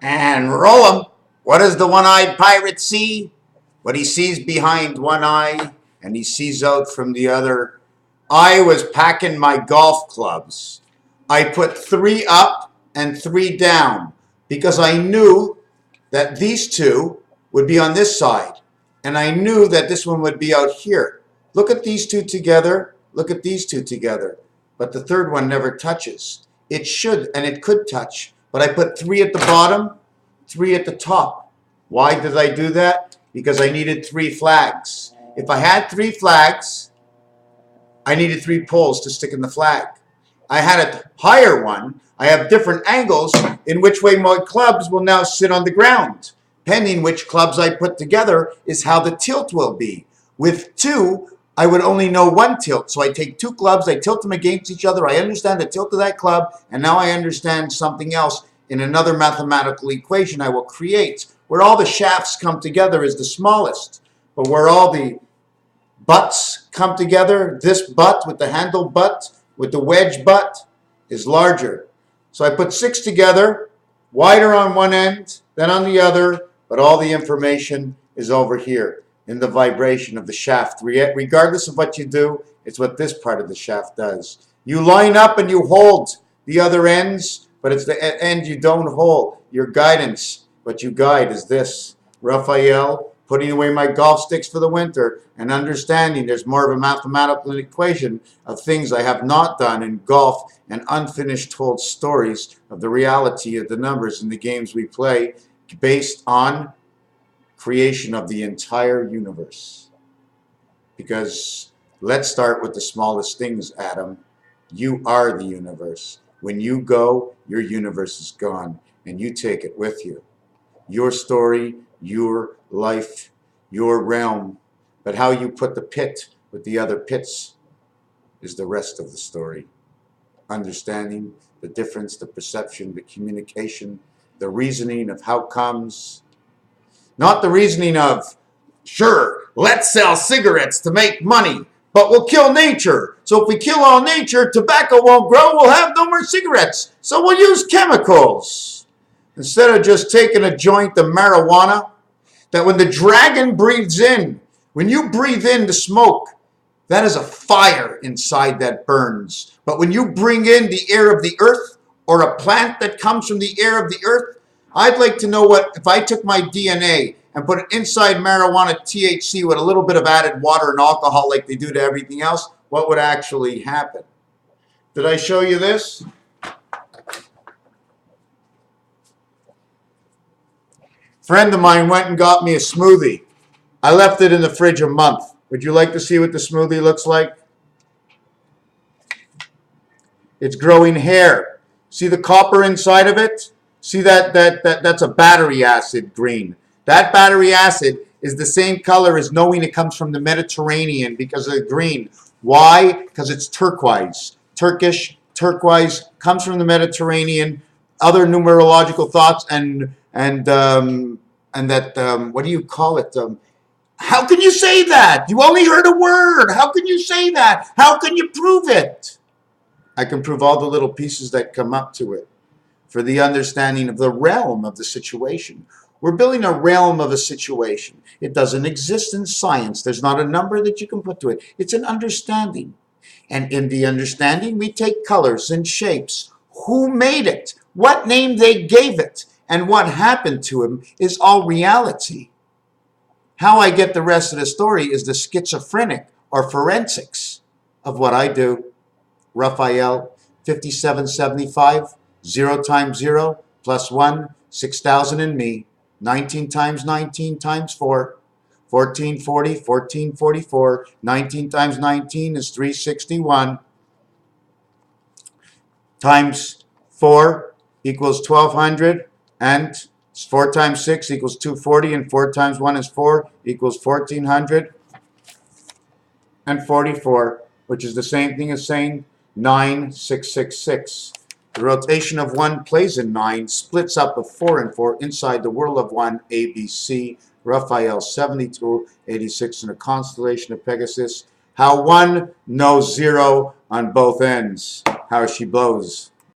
And roll 'em. What does the one-eyed pirate see? What he sees behind one eye and he sees out from the other. I was packing my golf clubs. I put 3 up and 3 down because I knew that these two would be on this side. And I knew that this one would be out here. Look at these two together. Look at these two together. But the third one never touches. It should and it could touch. But I put 3 at the bottom, 3 at the top. Why did I do that? Because I needed 3 flags. If I had 3 flags, I needed 3 poles to stick in the flag. I had a higher one. I have different angles in which way my clubs will now sit on the ground. Depending which clubs I put together is how the tilt will be. With 2, I would only know 1 tilt. So I take 2 clubs, I tilt them against each other, I understand the tilt of that club, and now I understand something else in another mathematical equation I will create. Where all the shafts come together is the smallest, but where all the butts come together, this butt with the handle butt, with the wedge butt, is larger. So I put 6 together, wider on one end than on the other, but all the information is over here in the vibration of the shaft. Regardless of what you do, it's what this part of the shaft does. You line up and you hold the other ends, but it's the end you don't hold. Your guidance, what you guide is this. Raphael, putting away my golf sticks for the winter and understanding there's more of a mathematical equation of things I have not done in golf and unfinished told stories of the reality of the numbers in the games we play based on creation of the entire universe. Because let's start with the smallest things, Adam. You are the universe. When you go, your universe is gone and you take it with you. Your story, your life, your realm, but how you put the pit with the other pits is the rest of the story. Understanding the difference, the perception, the communication, the reasoning of how comes. Not the reasoning of, sure, let's sell cigarettes to make money, but we'll kill nature. So if we kill all nature, tobacco won't grow, we'll have no more cigarettes. So we'll use chemicals. Instead of just taking a joint of marijuana, that when the dragon breathes in, when you breathe in the smoke, that is a fire inside that burns. But when you bring in the air of the earth, or a plant that comes from the air of the earth, I'd like to know what, if I took my DNA and put it inside marijuana THC with a little bit of added water and alcohol like they do to everything else, what would actually happen? Did I show you this? Friend of mine went and got me a smoothie. I left it in the fridge a month. Would you like to see what the smoothie looks like? It's growing hair. See the copper inside of it? See that's a battery acid green. That battery acid is the same color as knowing it comes from the Mediterranean because of the green. Why? Because it's turquoise. Turkish, turquoise, comes from the Mediterranean. Other numerological thoughts and what do you call it? How can you say that? You only heard a word. How can you say that? How can you prove it? I can prove all the little pieces that come up to it for the understanding of the realm of the situation. We're building a realm of a situation. It doesn't exist in science. There's not a number that you can put to it. It's an understanding. And in the understanding, we take colors and shapes. Who made it? What name they gave it? And what happened to him is all reality. How I get the rest of the story is the schizophrenic or forensics of what I do. Raphael, 5775, 0 times 0 plus 1, 6,000 in me. 19 times 19 times 4, 1440, 1444. 19 times 19 is 361. Times 4 equals 1200. And 4 times 6 equals 240, and 4 times 1 is 4 equals 1444, which is the same thing as saying 9666. The rotation of 1 plays in 9, splits up of 4 and 4 inside the whirl of 1, ABC, Raphael 7286 in a constellation of Pegasus. How 1 knows 0 on both ends. How she blows.